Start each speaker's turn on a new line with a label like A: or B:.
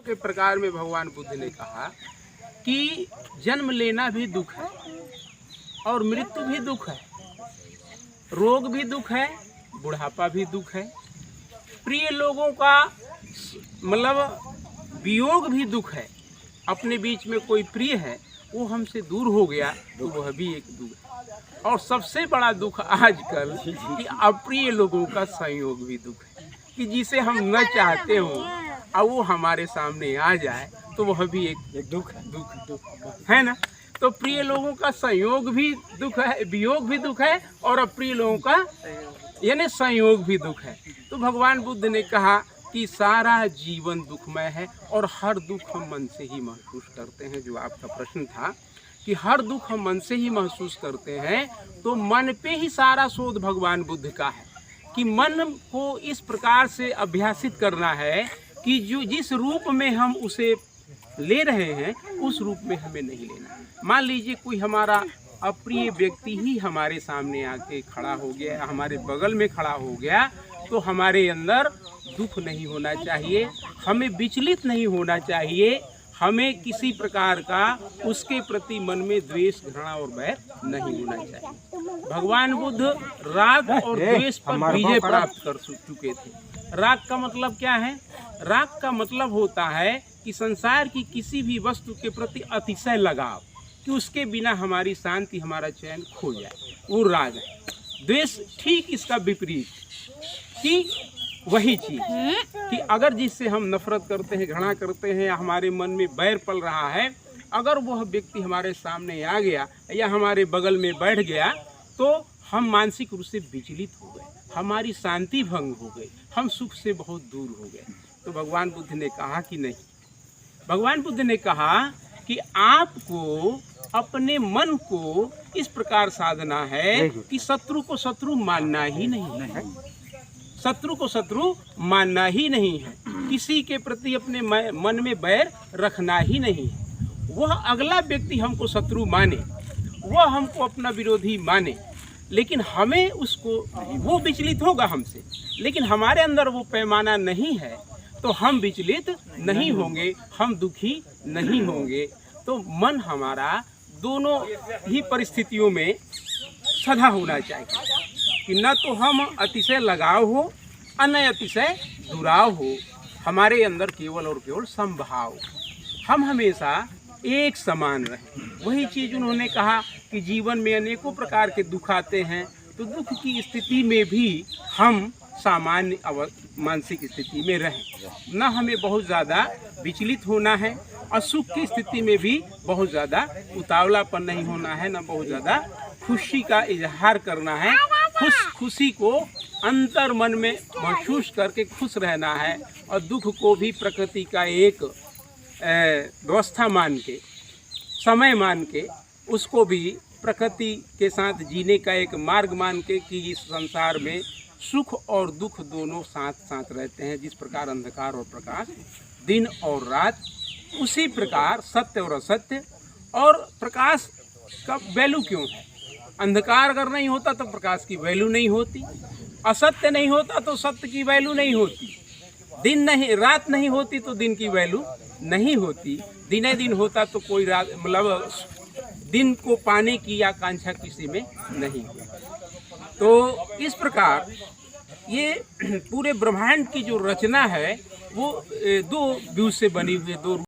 A: के प्रकार में भगवान बुद्ध ने कहा कि जन्म लेना भी दुख है और मृत्यु भी दुख है, रोग भी दुख है, बुढ़ापा भी दुख है, प्रिय लोगों का मतलब वियोग भी दुख है। अपने बीच में कोई प्रिय है वो हमसे दूर हो गया तो वह भी एक दुख है। और सबसे बड़ा दुख आजकल कि अप्रिय लोगों का संयोग भी दुख है, कि जिसे हम न चाहते हो और वो हमारे सामने आ जाए तो वह भी एक दुख है ना। तो प्रिय लोगों का संयोग भी दुख है, वियोग भी दुख है, और अप्रिय लोगों का यानी संयोग भी दुख है। तो भगवान बुद्ध ने कहा कि सारा जीवन दुखमय है और हर दुख हम मन से ही महसूस करते हैं। जो आपका प्रश्न था कि हर दुख हम मन से ही महसूस करते हैं, तो मन पे ही सारा शोध भगवान बुद्ध का है कि मन को इस प्रकार से अभ्यासित करना है कि जो जिस रूप में हम उसे ले रहे हैं उस रूप में हमें नहीं लेना। मान लीजिए कोई हमारा अप्रिय व्यक्ति ही हमारे सामने आके खड़ा हो गया, हमारे बगल में खड़ा हो गया, तो हमारे अंदर दुख नहीं होना चाहिए, हमें विचलित नहीं होना चाहिए, हमें किसी प्रकार का उसके प्रति मन में द्वेष, घृणा और बैर नहीं होना चाहिए। भगवान बुद्ध राग और द्वेष पर विजय प्राप्त कर चुके थे। राग का मतलब क्या है? राग का मतलब होता है कि संसार की किसी भी वस्तु के प्रति अतिशय लगाव, कि उसके बिना हमारी शांति, हमारा चैन खो जाए, वो राग है। द्वेष ठीक इसका विपरीत, कि वही चीज कि अगर जिससे हम नफरत करते हैं, घृणा करते हैं, या हमारे मन में बैर पल रहा है, अगर वह व्यक्ति हमारे सामने आ गया या हमारे बगल में बैठ गया तो हम मानसिक रूप से विचलित हो गए, हमारी शांति भंग हो गई, हम सुख से बहुत दूर हो गए। तो भगवान बुद्ध ने कहा कि नहीं, भगवान बुद्ध ने कहा कि आपको अपने मन को इस प्रकार साधना है कि शत्रु को शत्रु मानना ही नहीं है, शत्रु को शत्रु मानना ही नहीं है, किसी के प्रति अपने मन में बैर रखना ही नहीं है। वह अगला व्यक्ति हमको शत्रु माने, वह हमको अपना विरोधी माने, लेकिन हमें उसको, वो विचलित होगा हमसे, लेकिन हमारे अंदर वो पैमाना नहीं है, तो हम विचलित नहीं होंगे, हम दुखी नहीं होंगे। तो मन हमारा दोनों ही परिस्थितियों में सदा होना चाहिए कि न तो हम अतिशय लगाव हो और न अतिशय दुराव हो, हमारे अंदर केवल और केवल समभाव, हम हमेशा एक समान रहें। वही चीज़ उन्होंने कहा कि जीवन में अनेकों प्रकार के दुख आते हैं, तो दुख की स्थिति में भी हम सामान्य मानसिक स्थिति में रहें, न हमें बहुत ज़्यादा विचलित होना है, और सुख की स्थिति में भी बहुत ज़्यादा उतावलापन नहीं होना है, न बहुत ज़्यादा खुशी का इजहार करना है। खुशी को अंतर मन में महसूस करके खुश रहना है, और दुख को भी प्रकृति का एक व्यवस्था मान के, समय मान के, उसको भी प्रकृति के साथ जीने का एक मार्ग मान के कि इस संसार में सुख और दुख दोनों साथ साथ रहते हैं। जिस प्रकार अंधकार और प्रकाश, दिन और रात, उसी प्रकार सत्य और असत्य। और प्रकाश का वैल्यू क्यों है? अंधकार अगर नहीं होता तो प्रकाश की वैल्यू नहीं होती, असत्य नहीं होता तो सत्य की वैल्यू नहीं होती, दिन नहीं, रात नहीं होती तो दिन की वैल्यू नहीं होती, दिने दिन होता तो कोई रात, मतलब दिन को पाने की आकांक्षा किसी में नहीं होती। तो इस प्रकार ये पूरे ब्रह्मांड की जो रचना है वो दो व्यू से बनी हुई, दो